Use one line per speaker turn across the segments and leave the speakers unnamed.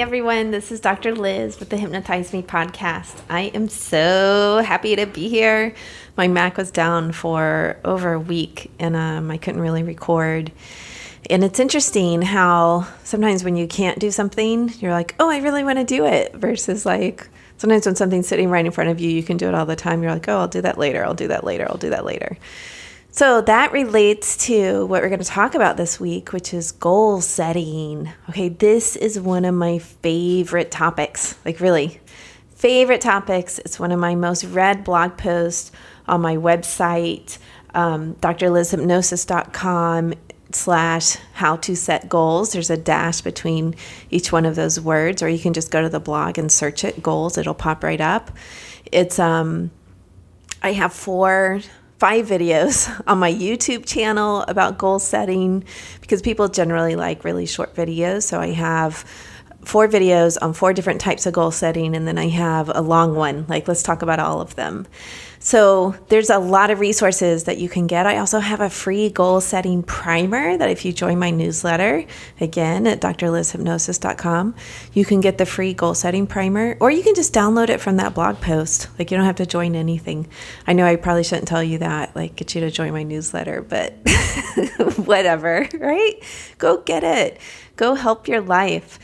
everyone. This is Dr. Liz with the Hypnotize Me podcast. I am so happy to be here. My Mac was down for over a week and I couldn't really record. And it's interesting how sometimes when you can't do something, you're like, oh, I really want to do it. Versus like sometimes when something's sitting right in front of you, you can do it all the time. You're like, oh, I'll do that later. I'll do that later. I'll do that later. So that relates to what we're going to talk about this week, which is goal setting. Okay, this is one of my favorite topics, like really favorite topics. It's one of my most read blog posts on my website, drlizhypnosis.com/how to set goals. There's a dash between each one of those words, or you can just go to the blog and search it, goals. It'll pop right up. It's, I have 5 videos on my YouTube channel about goal setting because people generally like really short videos. So I have 4 videos on 4 different types of goal setting, and then I have a long one, like let's talk about all of them. So there's a lot of resources that you can get. I also have a free goal setting primer that if you join my newsletter, again at drlizhypnosis.com, you can get the free goal setting primer, or you can just download it from that blog post. Like you don't have to join anything. I know I probably shouldn't tell you that, like get you to join my newsletter, but whatever, right? Go get it. Go help your life.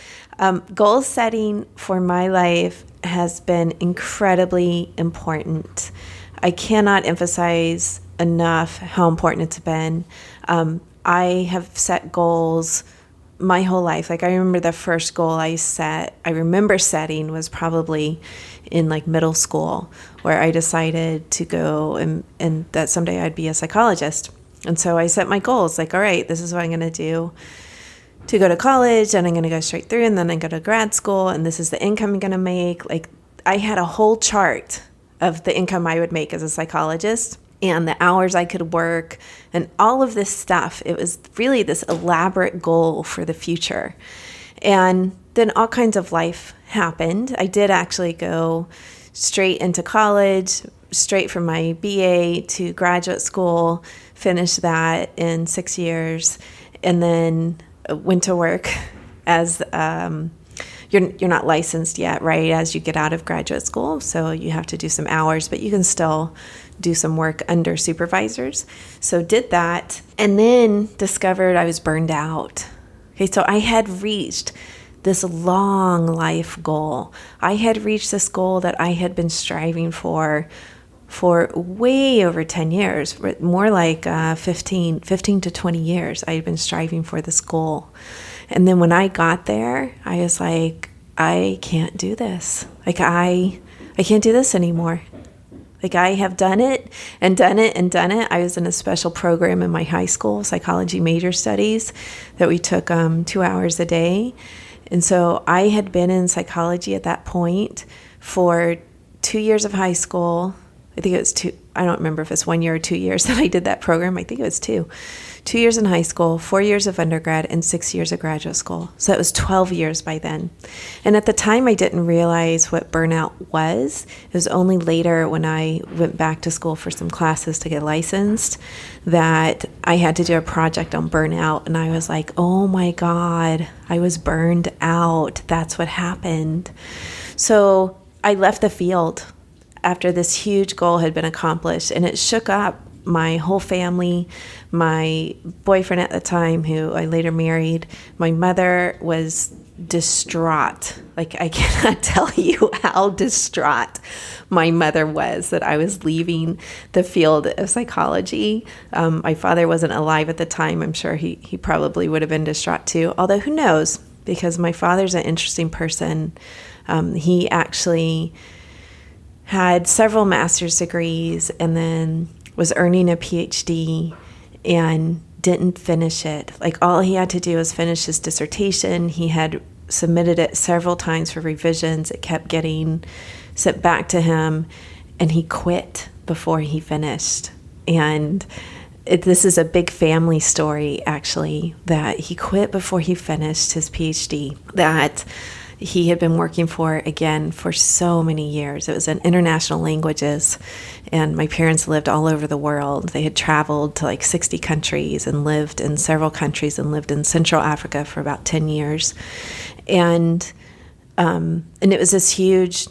Goal setting for my life has been incredibly important. I cannot emphasize enough how important it's been. I have set goals my whole life. Like I remember the first goal I remember setting was probably in like middle school, where I decided to go and that someday I'd be a psychologist. And so I set my goals like, all right, this is what I'm going to do to go to college, and I'm going to go straight through, and then I go to grad school, and this is the income I'm going to make. Like I had a whole chart of the income I would make as a psychologist and the hours I could work and all of this stuff. It was really this elaborate goal for the future. And then all kinds of life happened. I did actually go straight into college, straight from my BA to graduate school, finished that in 6 years, and then went to work as you're not licensed yet, right, as you get out of graduate school. So you have to do some hours, but you can still do some work under supervisors. So did that, and then discovered I was burned out. Okay, so I had reached this long life goal. I had reached this goal that I had been striving for way over 10 years, more like 15 to 20 years. I had been striving for this goal. And then when I got there, I was like, I can't do this. Like I can't do this anymore. Like I have done it and done it and done it. I was in a special program in my high school, psychology major studies, that we took 2 hours a day. And so I had been in psychology at that point for 2 years of high school. I think it was 2. I don't remember if it's 1 year or 2 years that I did that program. I think it was 2. 2 years in high school, 4 years of undergrad, and 6 years of graduate school. So it was 12 years by then. And at the time, I didn't realize what burnout was. It was only later when I went back to school for some classes to get licensed that I had to do a project on burnout. And I was like, oh my God, I was burned out. That's what happened. So I left the field after this huge goal had been accomplished, and it shook up my whole family, my boyfriend at the time, who I later married. My mother was distraught. Like I cannot tell you how distraught my mother was that I was leaving the field of psychology. My father wasn't alive at the time. I'm sure he probably would have been distraught too, although who knows, because my father's an interesting person. He actually had several master's degrees and then was earning a PhD and didn't finish it. Like all he had to do was finish his dissertation. He had submitted it several times for revisions. It kept getting sent back to him, and he quit before he finished. And this is a big family story, actually, that he quit before he finished his PhD, that he had been working for, again, for so many years. It was in international languages, and my parents lived all over the world. They had traveled to like 60 countries and lived in several countries and lived in Central Africa for about 10 years. And And it was this huge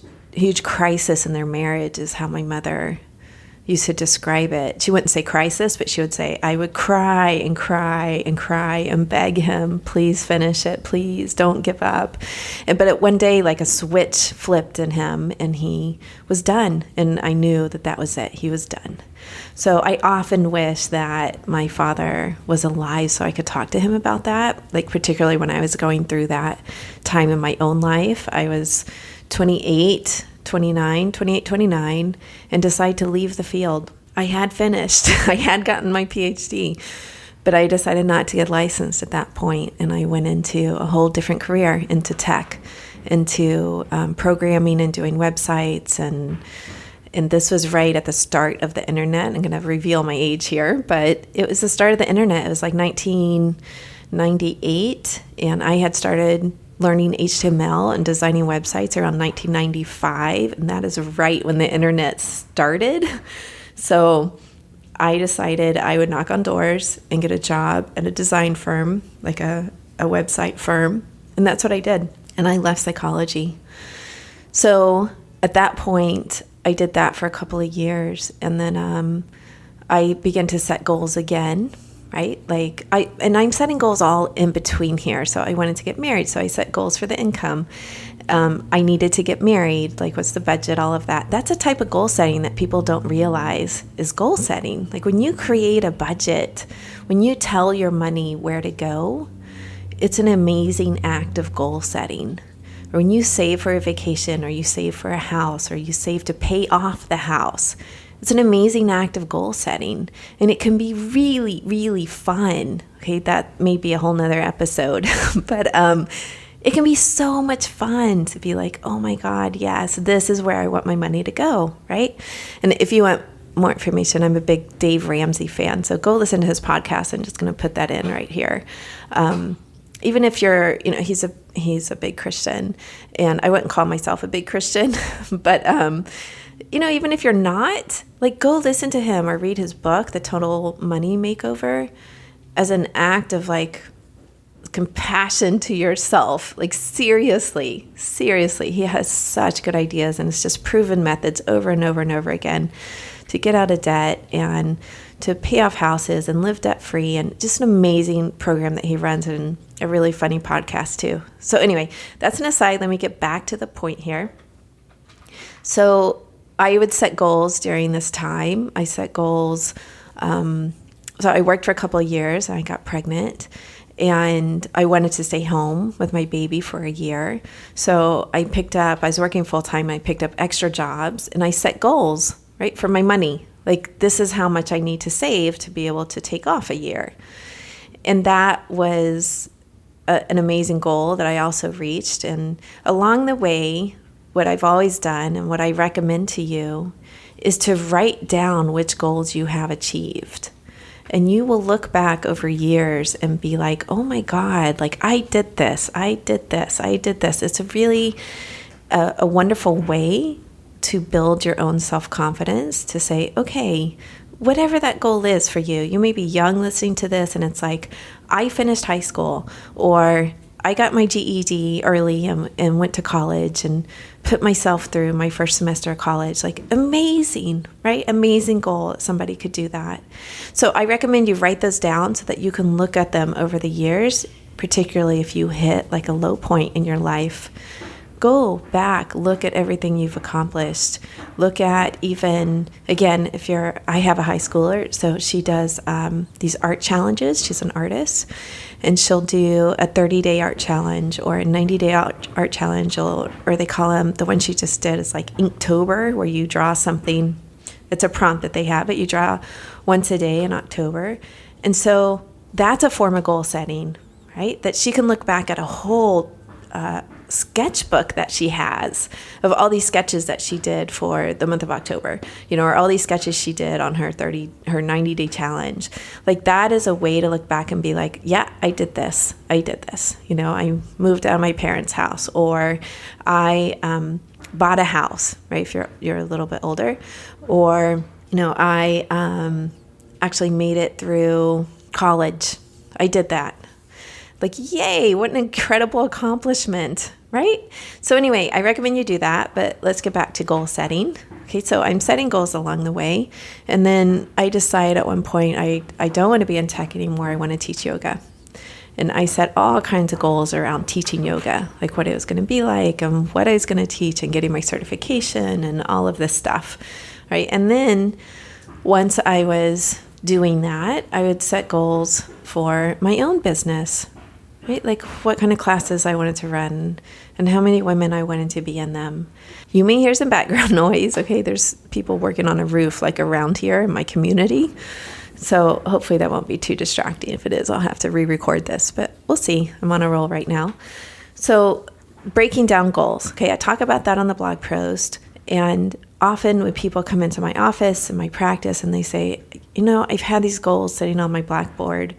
crisis in their marriage, is how my mother used to describe it. She wouldn't say crisis, but she would say, I would cry and cry and cry and beg him, please finish it, please don't give up. But one day, like a switch flipped in him and he was done. And I knew that was it. He was done. So I often wish that my father was alive so I could talk to him about that. Like particularly when I was going through that time in my own life. I was 28, 29, and decided to leave the field. I had finished. I had gotten my PhD, but I decided not to get licensed at that point, and I went into a whole different career, into tech, into programming and doing websites, and this was right at the start of the internet. I'm going to reveal my age here, but it was the start of the internet. It was like 1998, and I had started learning HTML and designing websites around 1995, and that is right when the internet started. So I decided I would knock on doors and get a job at a design firm, like a website firm, and that's what I did. And I left psychology. So at that point, I did that for a couple of years, and then I began to set goals again. Right? I'm setting goals all in between here. So I wanted to get married. So I set goals for the income. I needed to get married. Like, what's the budget? All of that. That's a type of goal setting that people don't realize is goal setting. Like when you create a budget, when you tell your money where to go, it's an amazing act of goal setting. Or when you save for a vacation, or you save for a house, or you save to pay off the house, it's an amazing act of goal setting, and it can be really, really fun. Okay, that may be a whole nother episode, but it can be so much fun to be like, oh my God, yes, this is where I want my money to go, right? And if you want more information, I'm a big Dave Ramsey fan, so go listen to his podcast. I'm just going to put that in right here. Even if you're, he's a big Christian, and I wouldn't call myself a big Christian, but even if you're not, like, go listen to him or read his book, The Total Money Makeover, as an act of like compassion to yourself. Like seriously, he has such good ideas, and it's just proven methods over and over and over again to get out of debt and to pay off houses and live debt free, and just an amazing program that he runs, and a really funny podcast too. So anyway, that's an aside. Let me get back to the point here. So I would set goals during this time. I set goals. So I worked for a couple of years, and I got pregnant, and I wanted to stay home with my baby for a year. So I was working full time. I picked up extra jobs, and I set goals, right, for my money. Like, this is how much I need to save to be able to take off a year. And that was an amazing goal that I also reached. And along the way, what I've always done and what I recommend to you is to write down which goals you have achieved. And you will look back over years and be like, oh my God, like I did this. It's a really a wonderful way to build your own self-confidence, to say, okay, whatever that goal is for you. You may be young listening to this, and it's like, I finished high school, or I got my GED early and went to college and put myself through my first semester of college. Like, amazing, right? Amazing goal. Somebody could do that. So I recommend you write those down so that you can look at them over the years, particularly if you hit like a low point in your life. Go back, look at everything you've accomplished. Look at even, again, I have a high schooler, so she does these art challenges. She's an artist, and she'll do a 30-day art challenge or a 90-day art challenge, or they call them, the one she just did is like Inktober, where you draw something. It's a prompt that they have, but you draw once a day in October. And so that's a form of goal setting, right? That she can look back at a whole sketchbook that she has of all these sketches that she did for the month of October, or all these sketches she did on her 90-day challenge. Like, that is a way to look back and be like, yeah, I did this. I moved out of my parents' house, or I bought a house, right? If you're a little bit older, or, I actually made it through college. I did that. Like, yay, what an incredible accomplishment, right? So anyway, I recommend you do that, but let's get back to goal setting. Okay, so I'm setting goals along the way. And then I decide at one point, I don't want to be in tech anymore. I want to teach yoga. And I set all kinds of goals around teaching yoga, like what it was going to be like and what I was going to teach and getting my certification and all of this stuff, right? And then once I was doing that, I would set goals for my own business, right? Like what kind of classes I wanted to run and how many women I wanted to be in them. You may hear some background noise, okay? There's people working on a roof like around here in my community. So hopefully that won't be too distracting. If it is, I'll have to re-record this, but we'll see. I'm on a roll right now. So breaking down goals. Okay, I talk about that on the blog post. And often when people come into my office and my practice and they say, I've had these goals sitting on my blackboard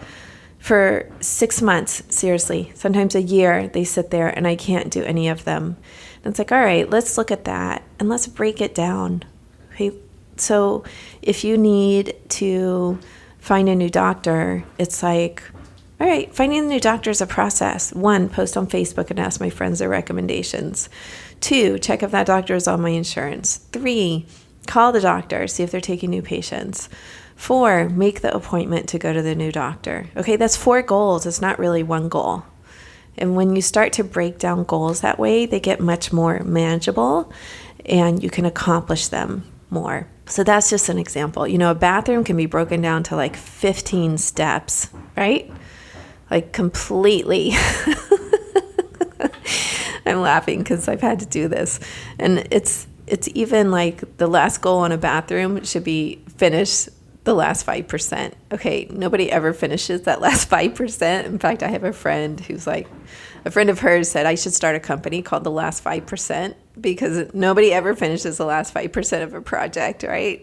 for 6 months, seriously, sometimes a year, they sit there and I can't do any of them. And it's like, all right, let's look at that and let's break it down. Okay. So if you need to find a new doctor, it's like, all right, finding a new doctor is a process. 1, post on Facebook and ask my friends their recommendations. 2, check if that doctor is on my insurance. 3, call the doctor, see if they're taking new patients. 4, make the appointment to go to the new doctor. Okay, that's 4 goals. It's not really one goal. And when you start to break down goals that way, they get much more manageable and you can accomplish them more. So that's just an example. A bathroom can be broken down to like 15 steps, right? Like completely. I'm laughing because I've had to do this. And it's even like the last goal on a bathroom should be finish the last 5%. Okay, nobody ever finishes that last 5%. In fact, I have a friend who's like, a friend of hers said I should start a company called The Last 5% because nobody ever finishes the last 5% of a project, right?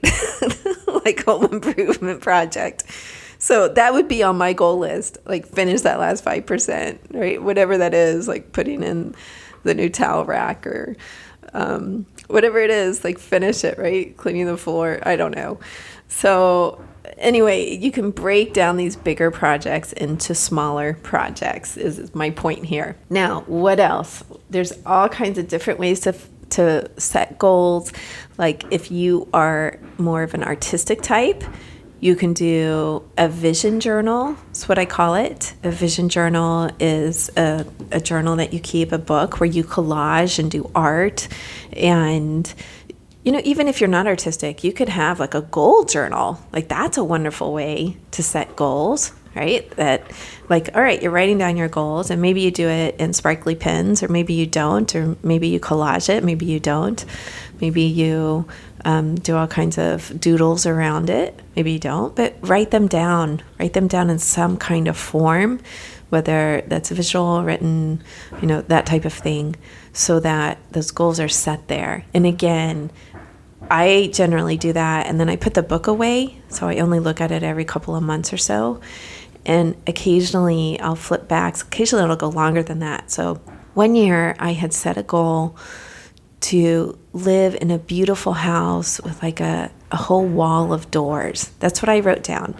Like home improvement project. So that would be on my goal list, like finish that last 5%, right? Whatever that is, like putting in the new towel rack or whatever it is, like finish it, right? Cleaning the floor, I don't know. So anyway, you can break down these bigger projects into smaller projects is my point here. Now, what else? There's all kinds of different ways to set goals. Like if you are more of an artistic type, you can do a vision journal. That's what I call it. A vision journal is a journal that you keep, a book where you collage and do art. And even if you're not artistic, you could have like a goal journal. Like that's a wonderful way to set goals, right? That like, all right, you're writing down your goals and maybe you do it in sparkly pens or maybe you don't, or maybe you collage it, maybe you don't. Maybe you do all kinds of doodles around it. Maybe you don't, but write them down in some kind of form, whether that's visual, written, that type of thing, so that those goals are set there. And again, I generally do that, and then I put the book away, so I only look at it every couple of months or so, and occasionally I'll flip back. Occasionally it'll go longer than that. So one year I had set a goal to live in a beautiful house with like a whole wall of doors. That's what I wrote down.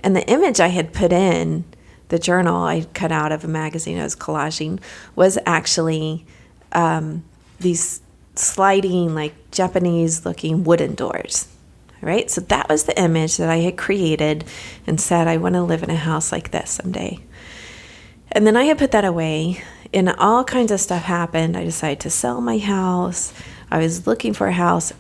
And the image I had put in the journal I cut out of a magazine I was collaging was actually these sliding, like Japanese looking wooden doors. Right? So that was the image that I had created and said, I want to live in a house like this someday. And then I had put that away and all kinds of stuff happened. I decided to sell my house. I was looking for a house.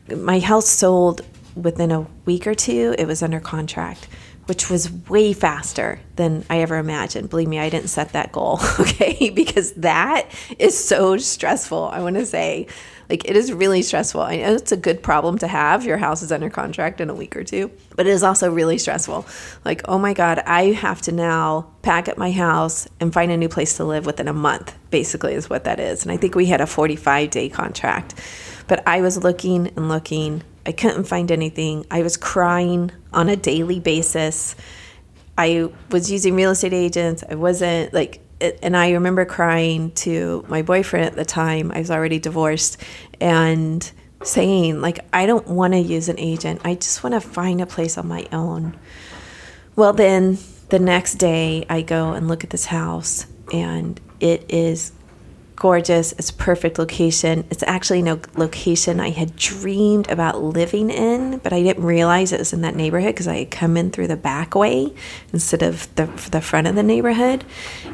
My house sold within a week or two. It was under contract, which was way faster than I ever imagined. Believe me, I didn't set that goal, okay? Because that is so stressful, I want to say. Like, it is really stressful. I know it's a good problem to have. Your house is under contract in a week or two, but it is also really stressful. Like, oh my God, I have to now pack up my house and find a new place to live within a month, basically is what that is. And I think we had a 45-day contract. But I was looking and looking. I couldn't find anything. I was crying on a daily basis. I was using real estate agents. I wasn't like, and I remember crying to my boyfriend at the time. I was already divorced, and saying like, I don't want to use an agent. I just want to find a place on my own. Well, then the next day I go and look at this house, and it is gorgeous. It's a perfect location. It's actually no location I had dreamed about living in, but I didn't realize it was in that neighborhood because I had come in through the back way instead of the front of the neighborhood.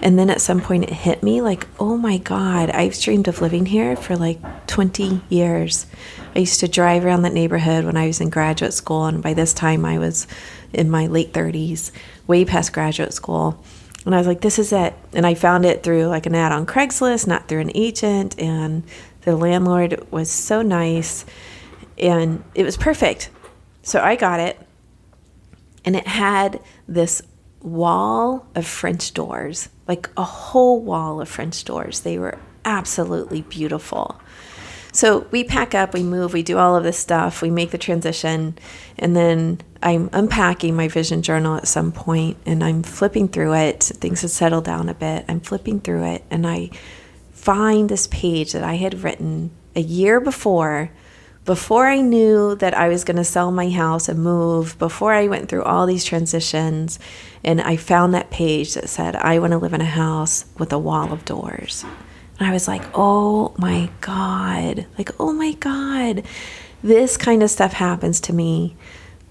And then at some point it hit me like, oh my God, I've dreamed of living here for like 20 years. I used to drive around that neighborhood when I was in graduate school, and by this time I was in my late 30s, way past graduate school. And I was like, this is it. And I found it through like an ad on Craigslist, not through an agent. And the landlord was so nice and it was perfect. So I got it. And it had this wall of French doors, like a whole wall of French doors. They were absolutely beautiful. So we pack up, we move, we do all of this stuff, we make the transition, and then I'm unpacking my vision journal at some point, and I'm flipping through it. Things had settled down a bit. I'm flipping through it, and I find this page that I had written a year before I knew that I was going to sell my house and move, before I went through all these transitions, and I found that page that said, I want to live in a house with a wall of doors. And I was like, oh my God, this kind of stuff happens to me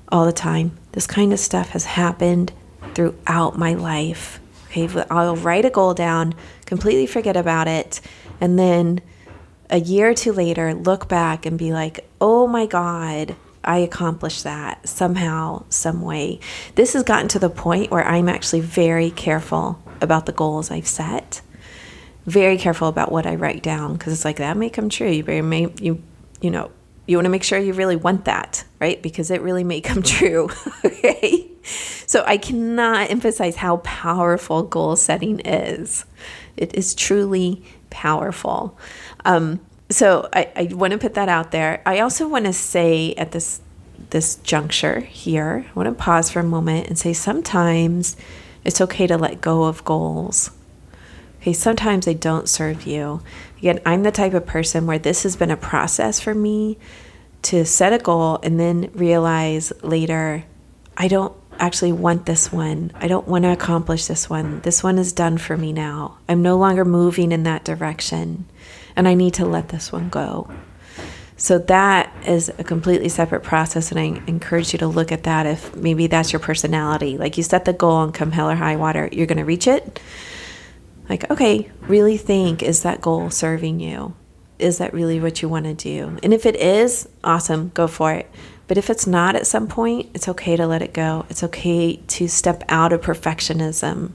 all the time. This kind of stuff has happened throughout my life. Okay, I'll write a goal down, completely forget about it, and then a year or two later, look back and be like, oh my God, I accomplished that somehow, some way. This has gotten to the point where I'm actually very careful about the goals I've set. Very careful about what I write down, because it's like, that may come true. You want to make sure you really want that, right? Because it really may come true. Okay. So I cannot emphasize how powerful goal setting is. It is truly powerful. So I want to put that out there. I also want to say at this juncture here, I want to pause for a moment and say sometimes it's okay to let go of goals. Okay, sometimes they don't serve you. Again, I'm the type of person where this has been a process for me to set a goal and then realize later, I don't actually want this one. I don't want to accomplish this one. This one is done for me now. I'm no longer moving in that direction, and I need to let this one go. So that is a completely separate process, and I encourage you to look at that if maybe that's your personality. Like, you set the goal and come hell or high water, you're going to reach it. Like, okay, really think, is that goal serving you? Is that really what you want to do? And if it is, awesome, go for it. But if it's not at some point, it's okay to let it go. It's okay to step out of perfectionism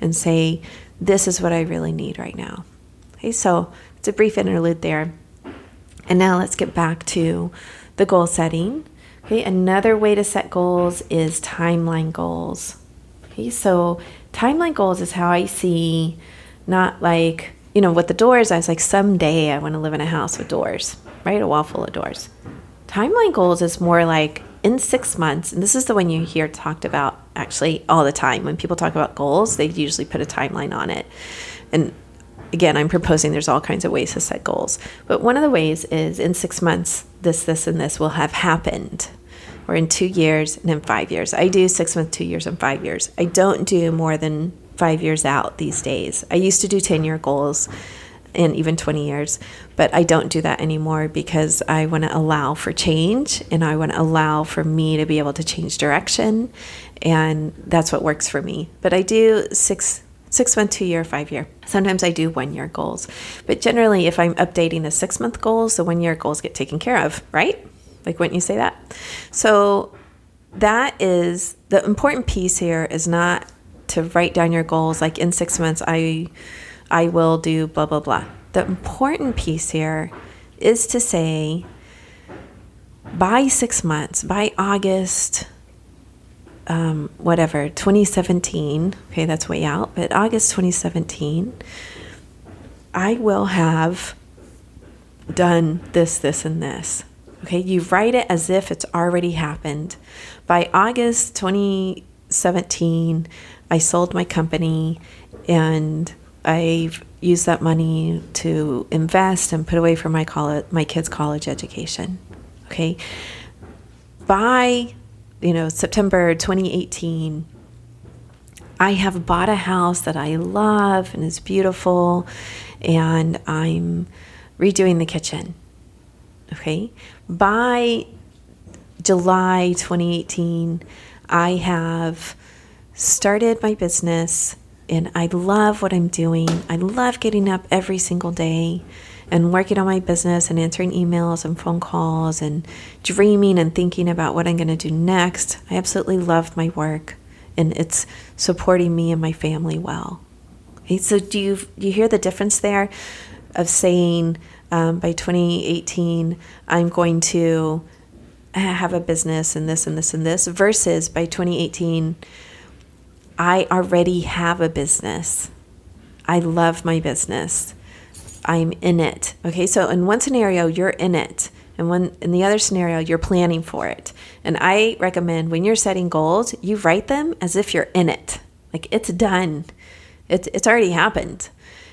and say, this is what I really need right now. Okay, so it's a brief interlude there. And now let's get back to the goal setting. Okay, another way to set goals is timeline goals. Okay, so timeline goals is how I see, not like, with the doors, I was like, someday I want to live in a house with doors, right? A wall full of doors. Timeline goals is more like in 6 months, and this is the one you hear talked about actually all the time. When people talk about goals, they usually put a timeline on it. And again, I'm proposing there's all kinds of ways to set goals. But one of the ways is in 6 months, this, and this will have happened. Or in 2 years and in 5 years. I do 6 months, 2 years, and 5 years. I don't do more than 5 years out these days. I used to do 10-year goals and even 20 years, but I don't do that anymore because I want to allow for change, and I want to allow for me to be able to change direction, and that's what works for me. But I do 6 month, 2 year, 5 year. Sometimes I do 1 year goals, but generally if I'm updating the 6 month goals, the 1 year goals get taken care of, right? Like, wouldn't you say that? So that is the important piece here, is not to write down your goals like in 6 months I will do blah, blah, blah. The important piece here is to say by 6 months, by August, 2017, okay, that's way out, but August 2017, I will have done this, and this. Okay, you write it as if it's already happened. By August 2017, I sold my company and I've used that money to invest and put away for my kids' college education. Okay, by September 2018, I have bought a house that I love and is beautiful, and I'm redoing the kitchen. Okay. By July 2018, I have started my business, and I love what I'm doing. I love getting up every single day and working on my business and answering emails and phone calls and dreaming and thinking about what I'm going to do next. I absolutely love my work, and it's supporting me and my family well. Okay, so do you hear the difference there of saying by 2018, I'm going to have a business and this and this and this, versus by 2018, I already have a business. I love my business. I'm in it. Okay, so in one scenario, you're in it. And in the other scenario, you're planning for it. And I recommend when you're setting goals, you write them as if you're in it. Like it's done. It's already happened.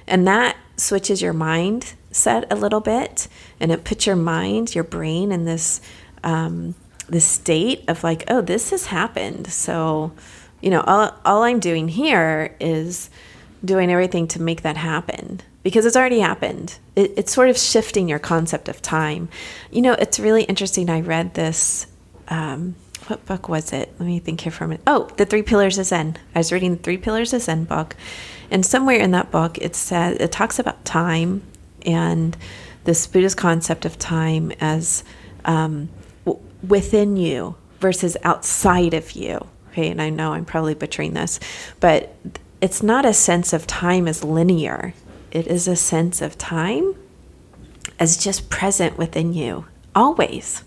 And that switches your mindset a little bit. And it puts your mind, your brain in this state of like, oh, this has happened. So, all I'm doing here is doing everything to make that happen. Because it's already happened. It's sort of shifting your concept of time. It's really interesting. I read this, what book was it? Let me think here for a minute. Oh, The 3 Pillars of Zen. I was reading the 3 Pillars of Zen book. And somewhere in that book, it talks about time and this Buddhist concept of time as within you versus outside of you. Okay, and I know I'm probably butchering this, but it's not a sense of time as linear. It is a sense of time as just present within you, always,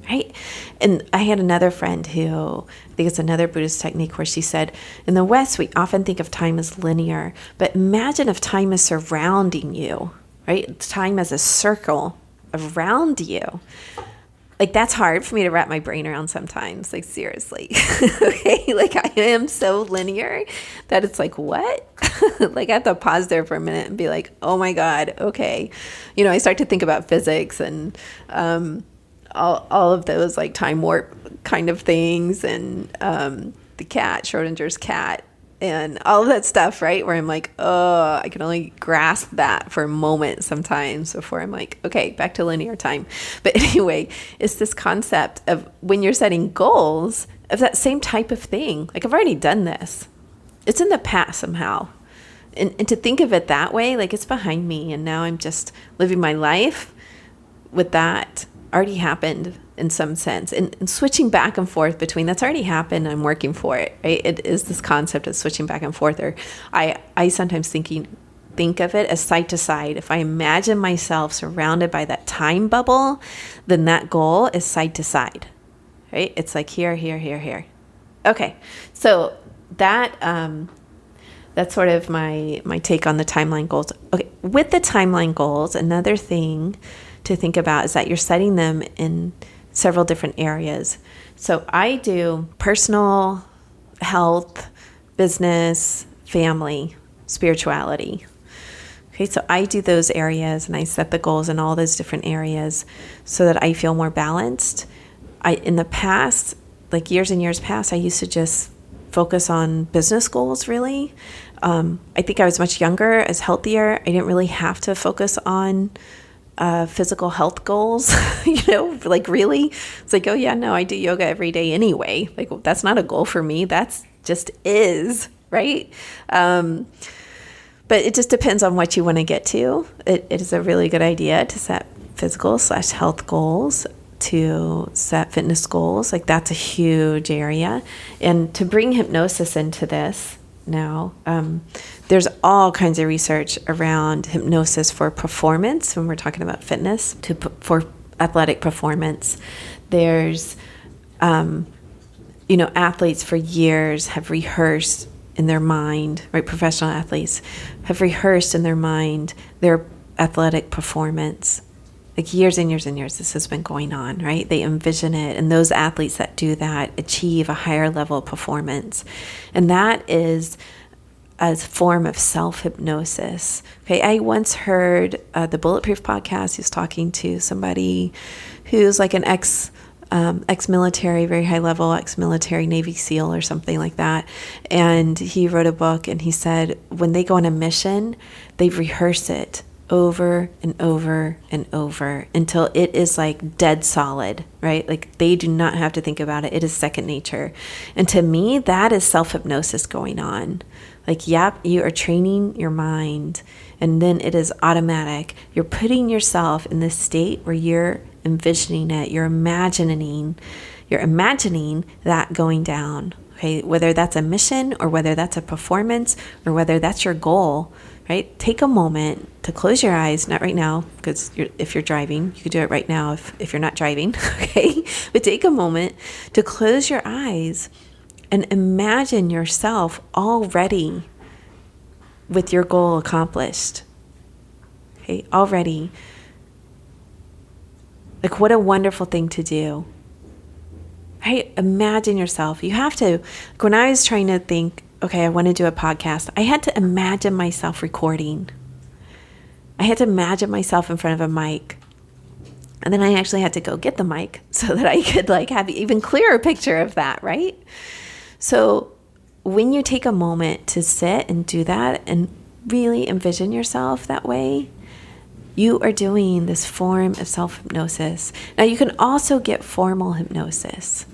right? And I had another friend who, I think it's another Buddhist technique, where she said, in the West, we often think of time as linear, but imagine if time is surrounding you, right? Time as a circle around you. Like, that's hard for me to wrap my brain around sometimes, like, seriously. Okay, like, I am so linear that it's like, what? Like, I have to pause there for a minute and be like, oh my God, okay. I start to think about physics and all of those, like, time warp kind of things, and the cat, Schrodinger's cat, and all of that stuff, right? Where I'm like, oh, I can only grasp that for a moment sometimes before I'm like, okay, back to linear time. But anyway, it's this concept of when you're setting goals of that same type of thing. Like, I've already done this. It's in the past somehow. And to think of it that way, like, it's behind me, and now I'm just living my life with that already happened in some sense, and switching back and forth between that's already happened, I'm working for it, right? It is this concept of switching back and forth. Or I sometimes think of it as side to side. If I imagine myself surrounded by that time bubble, then that goal is side to side, right? It's like here, here, here, here. Okay, so that's sort of my take on the timeline goals. Okay, with the timeline goals, another thing to think about is that you're setting them in several different areas. So I do personal, health, business, family, spirituality. Okay, so I do those areas, and I set the goals in all those different areas so that I feel more balanced. In the past, like years and years past, I used to just focus on business goals, really. I think I was much younger, I was healthier. I didn't really have to focus on physical health goals, like really. It's like, oh yeah, no, I do yoga every day anyway. Like, that's not a goal for me. That's just is, right? But it just depends on what you want to get to. It is a really good idea to set physical/health goals, to set fitness goals. Like, that's a huge area. And to bring hypnosis into this now, there's all kinds of research around hypnosis for performance when we're talking about fitness, for athletic performance. There's, athletes for years have rehearsed in their mind, right? Professional athletes have rehearsed in their mind their athletic performance. Like, years and years and years, this has been going on, right? They envision it, and those athletes that do that achieve a higher level of performance. And that is a form of self-hypnosis. Okay, I once heard the Bulletproof podcast. He was talking to somebody who's like an ex-military, very high level, ex-military Navy SEAL or something like that. And he wrote a book and he said when they go on a mission, they rehearse it over and over and over until it is like dead solid, right? Like they do not have to think about it. It is second nature. And to me, that is self-hypnosis going on. Like, yep, you are training your mind and then it is automatic. You're putting yourself in this state where you're envisioning it. You're imagining that going down. Okay, whether that's a mission or whether that's a performance or whether that's your goal, right? Take a moment to close your eyes, not right now, because if you're driving, you could do it right now if you're not driving, okay? But take a moment to close your eyes and imagine yourself already with your goal accomplished, okay? Already. Like, what a wonderful thing to do. Right? Imagine yourself. You have to, like when I was trying to think, okay, I want to do a podcast, I had to imagine myself recording. I had to imagine myself in front of a mic. And then I actually had to go get the mic so that I could like have an even clearer picture of that, right? So when you take a moment to sit and do that and really envision yourself that way, you are doing this form of self-hypnosis. Now you can also get formal hypnosis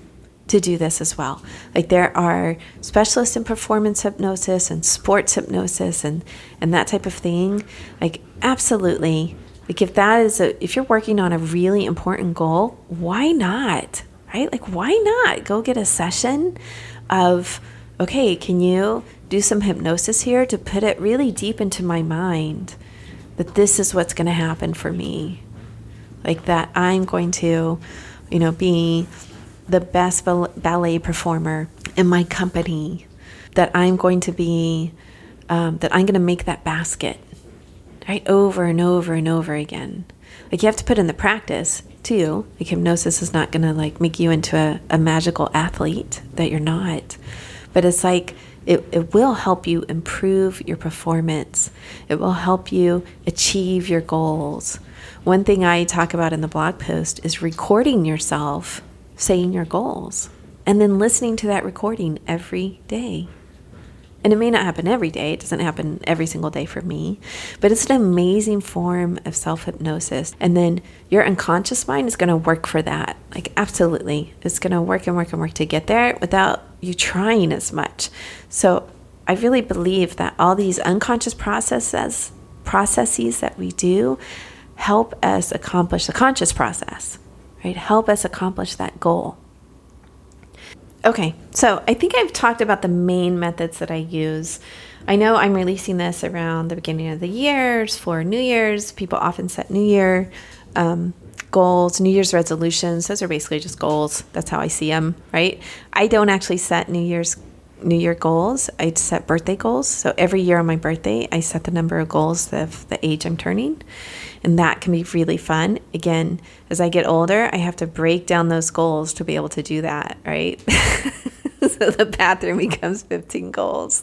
to do this as well. Like there are specialists in performance hypnosis and sports hypnosis and that type of thing. Like absolutely. Like if you're working on a really important goal, why not? Right? Like why not go get a session of, okay, can you do some hypnosis here to put it really deep into my mind that this is what's going to happen for me. Like that I'm going to, be the best ballet performer in my company, that I'm going to be, that I'm going to make that basket, right? Over and over and over again. Like you have to put in the practice too. Like hypnosis is not going to like make you into a magical athlete that you're not. But it's like, it will help you improve your performance. It will help you achieve your goals. One thing I talk about in the blog post is recording yourself saying your goals and then listening to that recording every day. And it may not happen every day. It doesn't happen every single day for me, but it's an amazing form of self-hypnosis. And then your unconscious mind is going to work for that. Like absolutely. It's going to work and work and work to get there without you trying as much. So I really believe that all these unconscious processes that we do help us accomplish the conscious process, right? Help us accomplish that goal. Okay, so I think I've talked about the main methods that I use. I know I'm releasing this around the beginning of the year for New Year's. People often set New Year goals, New Year's resolutions. Those are basically just goals. That's how I see them, right? I don't actually set New Year goals. I set birthday goals. So every year on my birthday, I set the number of goals of the age I'm turning. And that can be really fun. Again, as I get older, I have to break down those goals to be able to do that, right? So the bathroom becomes 15 goals.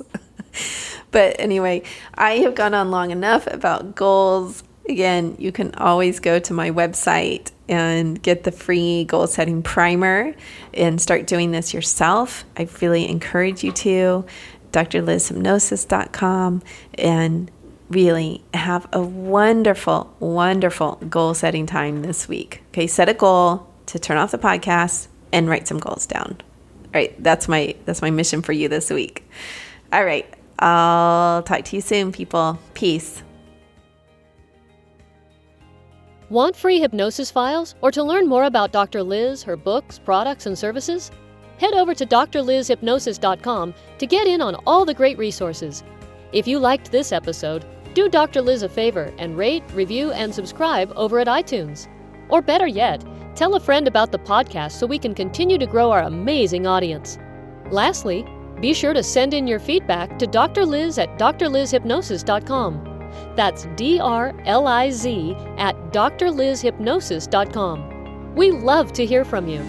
But anyway, I have gone on long enough about goals. Again, you can always go to my website and get the free goal setting primer and start doing this yourself. I really encourage you to. drlizhypnosis.com, and really have a wonderful, wonderful goal setting time this week. Okay, set a goal to turn off the podcast and write some goals down. All right, that's my mission for you this week. All right, I'll talk to you soon, people. Peace.
Want free hypnosis files or to learn more about Dr. Liz, her books, products, and services? Head over to drlizhypnosis.com to get in on all the great resources. If you liked this episode, do Dr. Liz a favor and rate, review, and subscribe over at iTunes. Or better yet, tell a friend about the podcast so we can continue to grow our amazing audience. Lastly, be sure to send in your feedback to Dr. Liz at drlizhypnosis.com. That's DRLIZ at drlizhypnosis.com. We love to hear from you.